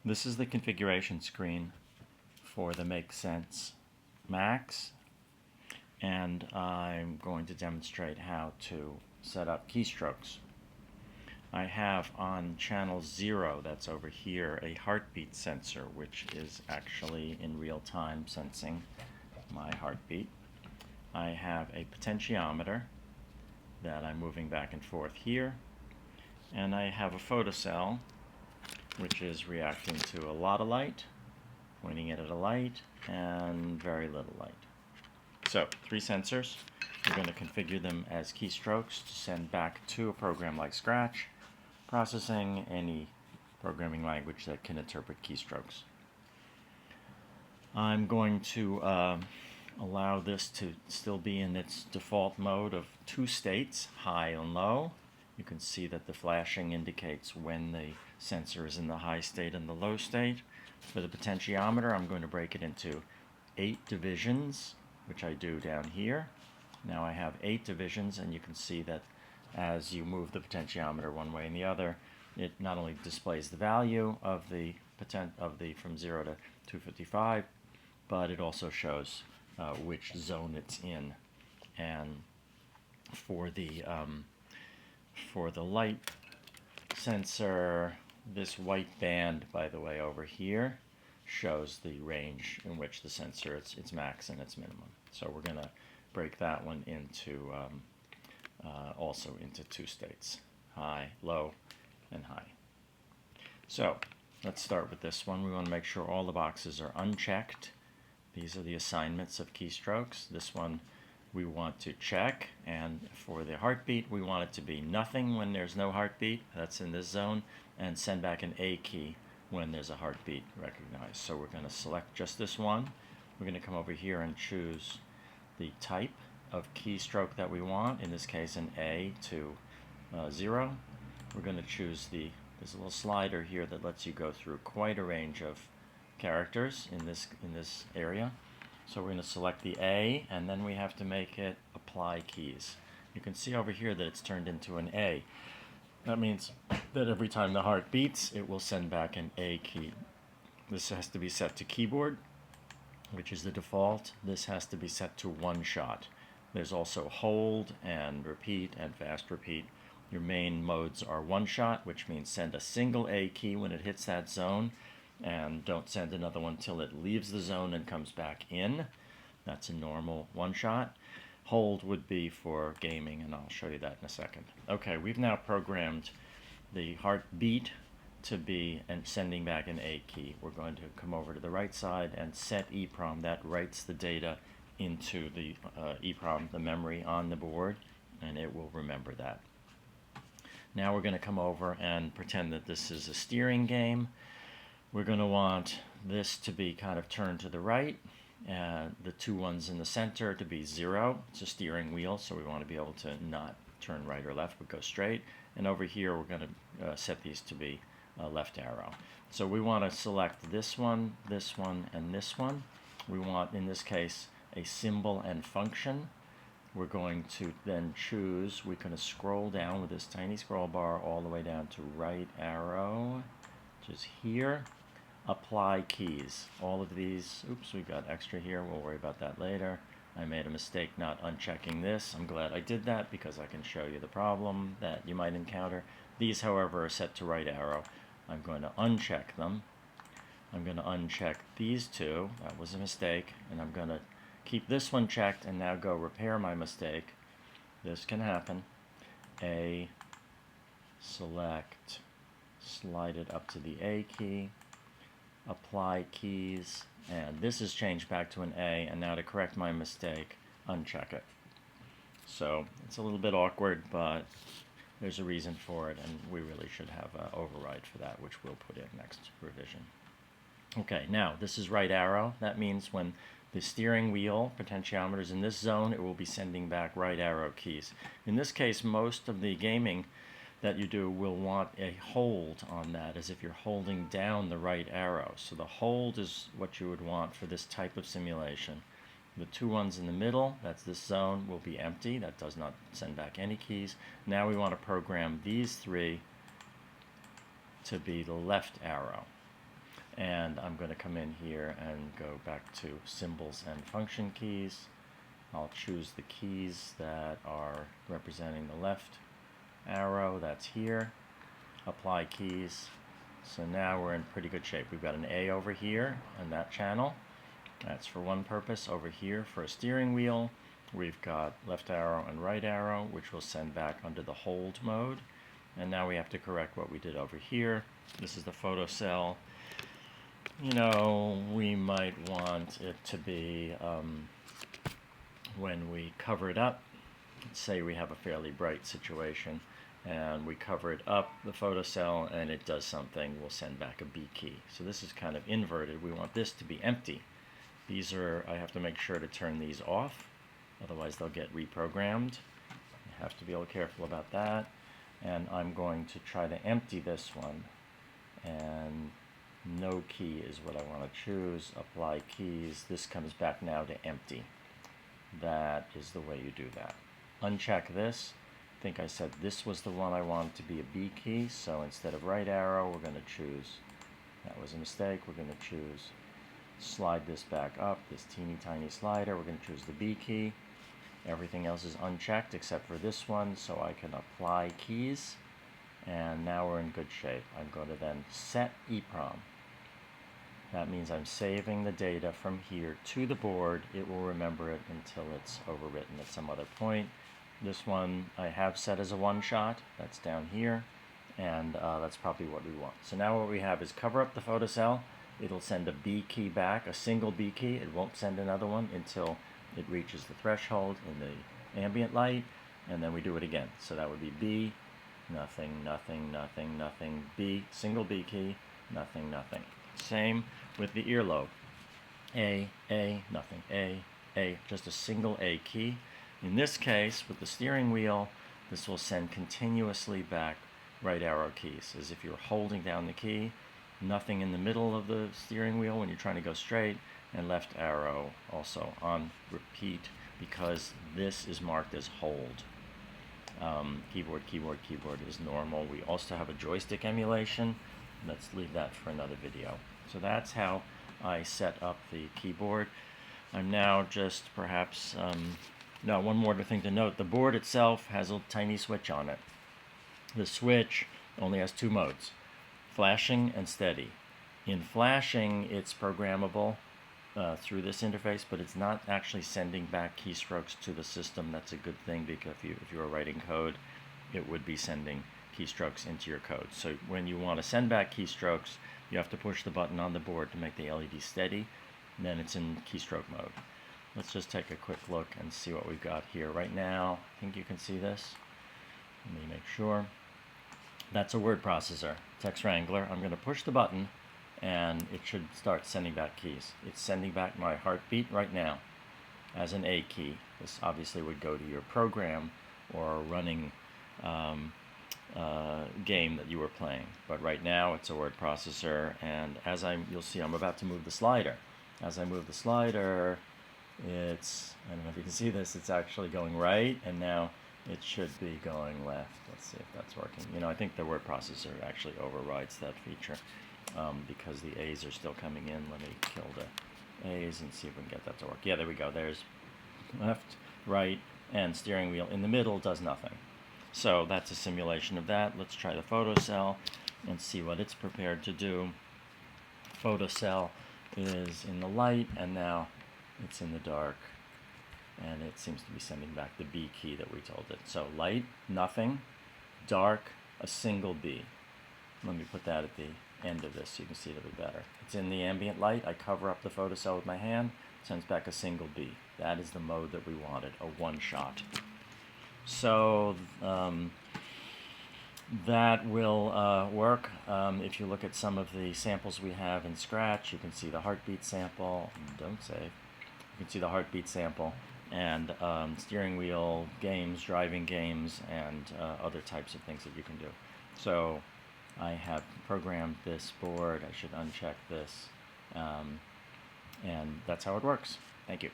This is the configuration screen for the Make Sense Macs, and I'm going to demonstrate how to set up keystrokes. I have on channel 0, that's over here, a heartbeat sensor, which is actually in real time sensing my heartbeat. I have a potentiometer that I'm moving back and forth here, and I have a photocell which is reacting to a lot of light, pointing it at a light, and very little light. So, 3 sensors. We're going to configure them as keystrokes to send back to a program like Scratch, processing any programming language that can interpret keystrokes. I'm going to allow this to still be in its default mode of 2 states, high and low. You can see that the flashing indicates when the sensor is in the high state and the low state. For the potentiometer, I'm going to break it into 8 divisions, which I do down here. Now I have 8 divisions, and you can see that as you move the potentiometer one way and the other, it not only displays the value of the from 0 to 255, but it also shows which zone it's in. And for the light sensor, this white band, by the way, over here shows the range in which the sensor, its max and its minimum. So we're going to break that one into also into 2 states, high, low, and high. So let's start with this one. We want to make sure all the boxes are unchecked. These are the assignments of keystrokes. This one we want to check, and for the heartbeat we want it to be nothing when there's no heartbeat, that's in this zone, and send back an A key when there's a heartbeat recognized. So we're going to select just this one. We're going to come over here and choose the type of keystroke that we want, in this case an A to 0. We're going to choose there's a little slider here that lets you go through quite a range of characters in this area. So we're going to select the A, and then we have to make it apply keys. You can see over here that it's turned into an A. That means that every time the heart beats, it will send back an A key. This has to be set to keyboard, which is the default. This has to be set to 1 shot. There's also hold and repeat and fast repeat. Your main modes are 1 shot, which means send a single A key when it hits that zone, and don't send another one till it leaves the zone and comes back in. That's a normal 1 shot. Hold would be for gaming, and I'll show you that in a second. Okay, we've now programmed the heartbeat to be sending back an A key. We're going to come over to the right side and set EEPROM. That writes the data into the EEPROM, the memory on the board, and it will remember that. Now we're going to come over and pretend that this is a steering game. We're going to want this to be kind of turned to the right, and the 2 ones in the center to be 0. It's a steering wheel, so we want to be able to not turn right or left, but go straight. And over here, we're going to set these to be left arrow. So we want to select this one, and this one. We want, in this case, a symbol and function. We're going to then choose, we're going to scroll down with this tiny scroll bar all the way down to right arrow, which is here. Apply keys. All of these, oops, we got extra here, we'll worry about that later. I made a mistake not unchecking this. I'm glad I did that because I can show you the problem that you might encounter. These, however, are set to right arrow. I'm going to uncheck them. I'm going to uncheck these 2. That was a mistake. And I'm going to keep this one checked and now go repair my mistake. This can happen. A, select, slide it up to the A key. Apply keys, and this is changed back to an A, and now to correct my mistake, uncheck it. So it's a little bit awkward, but there's a reason for it, and we really should have an override for that, which we'll put in next revision. Okay, now this is right arrow. That means when the steering wheel potentiometer is in this zone, it will be sending back right arrow keys. In this case, most of the gaming that you do will want a hold on that, as if you're holding down the right arrow. So the hold is what you would want for this type of simulation. The 2 ones in the middle, that's this zone, will be empty. That does not send back any keys. Now we want to program these 3 to be the left arrow. And I'm going to come in here and go back to symbols and function keys. I'll choose the keys that are representing the left arrow, that's here. Apply keys. So now we're in pretty good shape. We've got an A over here on that channel. That's for one purpose. Over here for a steering wheel, we've got left arrow and right arrow, which will send back under the hold mode. And now we have to correct what we did over here. This is the photo cell. You know, we might want it to be, when we cover it up, say we have a fairly bright situation, and we cover it up, the photo cell, and it does something, we'll send back a B key. So this is kind of inverted. We want this to be empty. These are, I have to make sure to turn these off, otherwise they'll get reprogrammed. You have to be a little careful about that. And I'm going to try to empty this one, and no key is what I want to choose. Apply keys. This comes back now to empty. That is the way you do that. Uncheck this. I think I said this was the one I wanted to be a B key, so instead of right arrow, we're going to choose, that was a mistake, we're going to choose, slide this back up, this teeny tiny slider, we're going to choose the B key. Everything else is unchecked except for this one, so I can apply keys, and now we're in good shape. I'm going to then set EEPROM. That means I'm saving the data from here to the board. It will remember it until it's overwritten at some other point. This one I have set as a one-shot. That's down here, and that's probably what we want. So now what we have is cover up the photo cell. It'll send a B key back, a single B key. It won't send another one until it reaches the threshold in the ambient light, and then we do it again. So that would be B, nothing, nothing, nothing, nothing, B, single B key, nothing, nothing. Same with the earlobe. A, nothing, A, just a single A key. In this case, with the steering wheel, this will send continuously back right arrow keys, as if you're holding down the key. Nothing in the middle of the steering wheel when you're trying to go straight, and left arrow also on repeat, because this is marked as hold. Keyboard, keyboard, keyboard is normal. We also have a joystick emulation. Let's leave that for another video. So that's how I set up the keyboard. I'm now just perhaps, no, one more thing to note. The board itself has a tiny switch on it. The switch only has two modes, flashing and steady. In flashing, it's programmable through this interface, but it's not actually sending back keystrokes to the system. That's a good thing, because if you were writing code, it would be sending keystrokes into your code. So when you want to send back keystrokes, you have to push the button on the board to make the LED steady, and then it's in keystroke mode. Let's just take a quick look and see what we've got here. Right now, I think you can see this. Let me make sure. That's a word processor, text wrangler. I'm going to push the button, and it should start sending back keys. It's sending back my heartbeat right now as an A key. This obviously would go to your program or running game that you were playing. But right now it's a word processor, and as you'll see, I'm about to move the slider. As I move the slider, it's, I don't know if you can see this, it's actually going right, and now it should be going left. Let's see if that's working. You know, I think the word processor actually overrides that feature because the A's are still coming in. Let me kill the A's and see if we can get that to work. Yeah, there we go. There's left, right, and steering wheel. In the middle does nothing. So that's a simulation of that. Let's try the photo cell and see what it's prepared to do. Photo cell is in the light, and now it's in the dark, and it seems to be sending back the B key that we told it. So light, nothing, dark, a single B. Let me put that at the end of this so you can see it a bit better. It's in the ambient light. I cover up the photo cell with my hand, sends back a single B. That is the mode that we wanted, a one-shot. So that will work. If you look at some of the samples we have in Scratch, you can see the heartbeat sample. Don't save. You can see the heartbeat sample, and steering wheel games, driving games, and other types of things that you can do. So I have programmed this board. I should uncheck this, and that's how it works. Thank you.